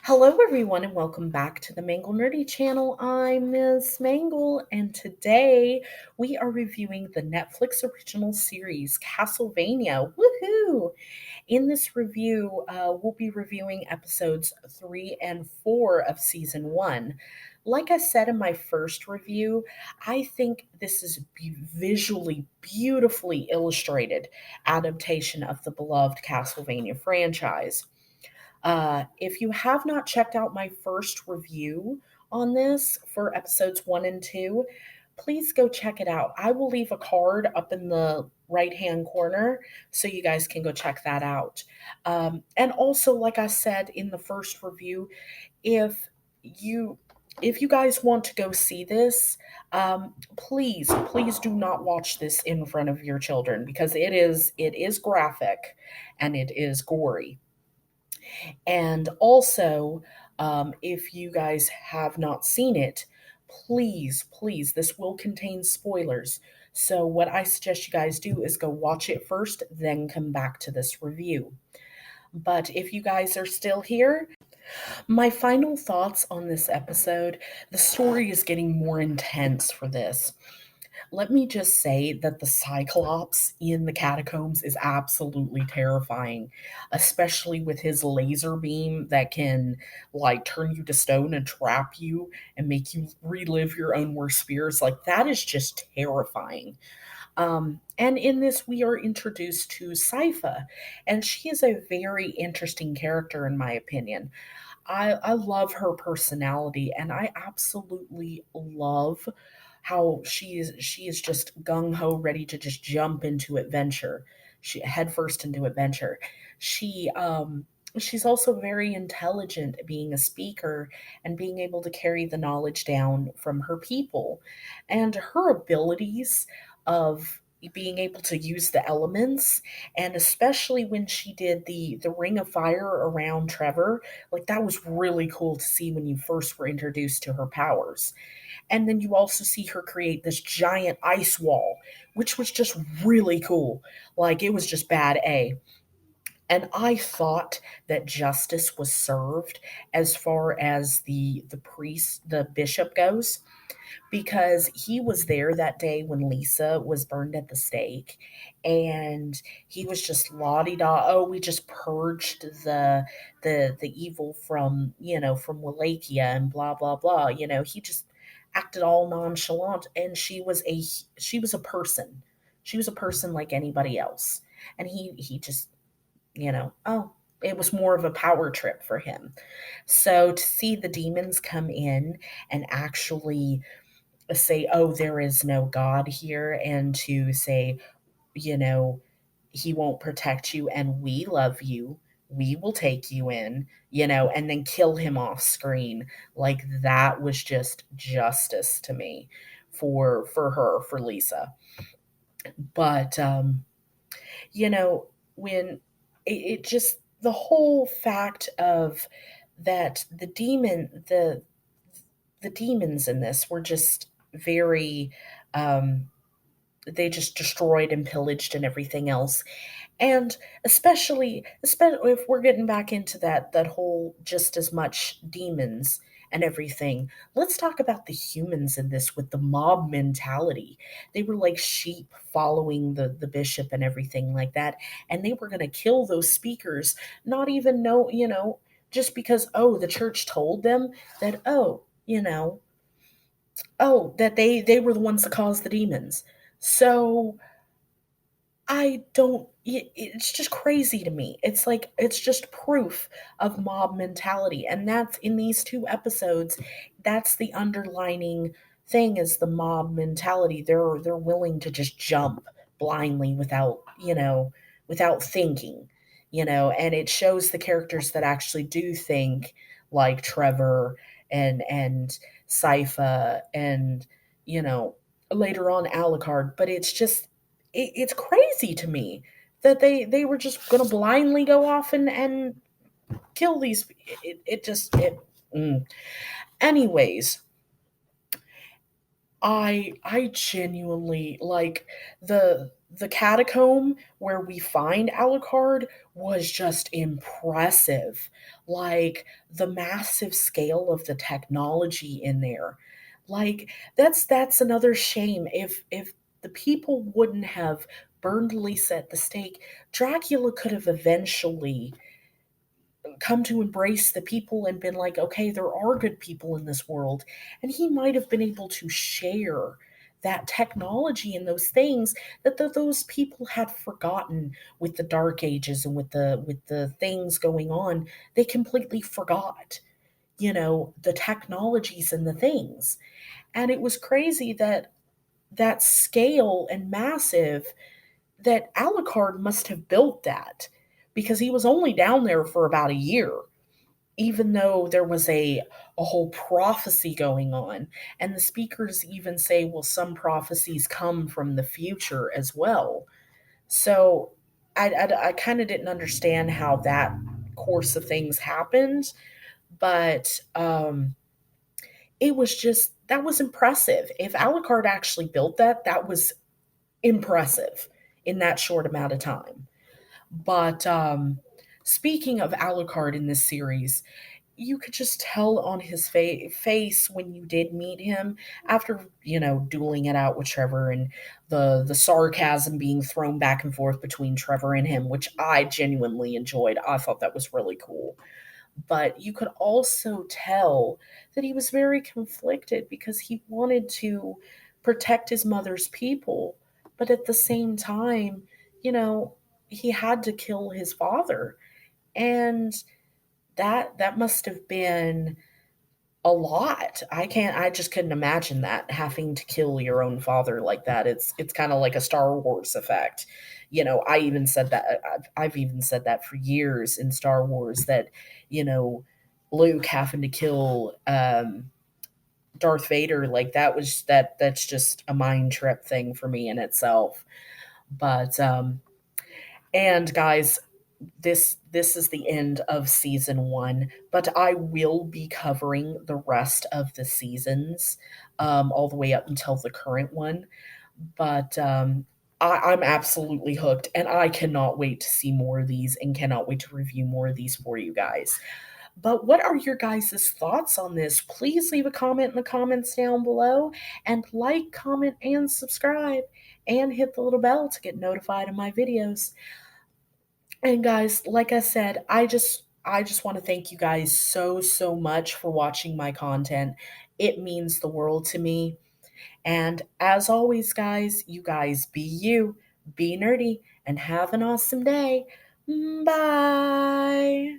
Hello, everyone, and welcome back to the Mangle Nerdy channel. I'm Miss Mangle, and today we are reviewing the Netflix original series Castlevania. Woohoo! In this review, we'll be reviewing episodes 3 and 4 of season 1. Like I said in my first review, I think this is a visually beautifully illustrated adaptation of the beloved Castlevania franchise. If you have not checked out my first review on this for episodes 1 and 2, please go check it out. I will leave a card up in the right hand corner so you guys can go check that out. And also, like I said in the first review, if you if you guys want to go see this, please do not watch this in front of your children because it is graphic and it is gory. And also, if you guys have not seen it, please, this will contain spoilers. So, what I suggest you guys do is go watch it first, then come back to this review. But if you guys are still here, my final thoughts on this episode, the story is getting more intense for this. Let me just say that the Cyclops in the catacombs is absolutely terrifying, especially with his laser beam that can like turn you to stone and trap you and make you relive your own worst fears. Like that is just terrifying. And in this, we are introduced to Sypha, and she is a very interesting character, in my opinion. I love her personality, and I absolutely love how she is just gung ho, ready to just jump into adventure. She headfirst into adventure. She she's also very intelligent, being a speaker and being able to carry the knowledge down from her people, and her abilities of being able to use the elements, and especially when she did the ring of fire around Trevor, like that was really cool to see when you first were introduced to her powers. And then you also see her create this giant ice wall, which was just really cool. Like it was just bad A. And I thought that justice was served as far as the priest, the bishop goes, because he was there that day when Lisa was burned at the stake, and he was just la di da. Oh, we just purged the evil from from Wallachia and blah blah blah. He just acted all nonchalant, and she was a person. She was a person like anybody else, and he just oh, it was more of a power trip for him. So to see the demons come in and actually say, oh, there is no God here, and to say, you know, he won't protect you and we love you. We will take you in, and then kill him off screen. Like that was just justice to me for Lisa. But you know, when it just the whole fact of that the demons in this were just very they just destroyed and pillaged and everything else. And especially if we're getting back into that whole just as much demons and everything, let's talk about the humans in this with the mob mentality. They were like sheep following the bishop and everything like that, and they were going to kill those speakers, not even know, just because, oh, the church told them that, that they were the ones that caused the demons. So I don't it's just crazy to me. It's like it's just proof of mob mentality, and that's in these 2 episodes. That's the underlining thing, is the mob mentality. They're willing to just jump blindly without thinking, and it shows the characters that actually do think, like Trevor and Sypha and, you know, later on Alucard. But it's just it's crazy to me that they were just going to blindly go off and kill these. It just it. Mm. Anyways, I genuinely like the The catacomb where we find Alucard was just impressive. Like the massive scale of the technology in there. Like that's another shame. If the people wouldn't have burned Lisa at the stake, Dracula could have eventually come to embrace the people and been like, okay, there are good people in this world. And he might have been able to share that technology and those things that those people had forgotten with the dark ages and with the things going on. They completely forgot, the technologies and the things. And it was crazy that that scale and massive, that Alucard must have built that, because he was only down there for about a year, even though there was a whole prophecy going on. And the speakers even say, well, some prophecies come from the future as well. So I kind of didn't understand how that course of things happened, but it was just, that was impressive. If Alucard actually built that, that was impressive in that short amount of time. But speaking of Alucard in this series, you could just tell on his face when you did meet him after, dueling it out with Trevor, and the sarcasm being thrown back and forth between Trevor and him, which I genuinely enjoyed. I thought that was really cool. But you could also tell that he was very conflicted because he wanted to protect his mother's people, but at the same time, you know, he had to kill his father. And that must have been a lot. I just couldn't imagine that, having to kill your own father like that. It's kind of like a Star Wars effect. I even said that, I've even said that for years in Star Wars, that, you know, Luke having to kill Darth Vader, like that's just a mind trip thing for me in itself. But and guys, this is the end of season one, but I will be covering the rest of the seasons, all the way up until the current one. But I'm absolutely hooked, and I cannot wait to see more of these, and cannot wait to review more of these for you guys. But what are your guys' thoughts on this? Please leave a comment in the comments down below, and like, comment, and subscribe, and hit the little bell to get notified of my videos. And guys, like I said, I just want to thank you guys so much for watching my content. It means the world to me. And as always, guys, you guys be you, be nerdy, and have an awesome day. Bye.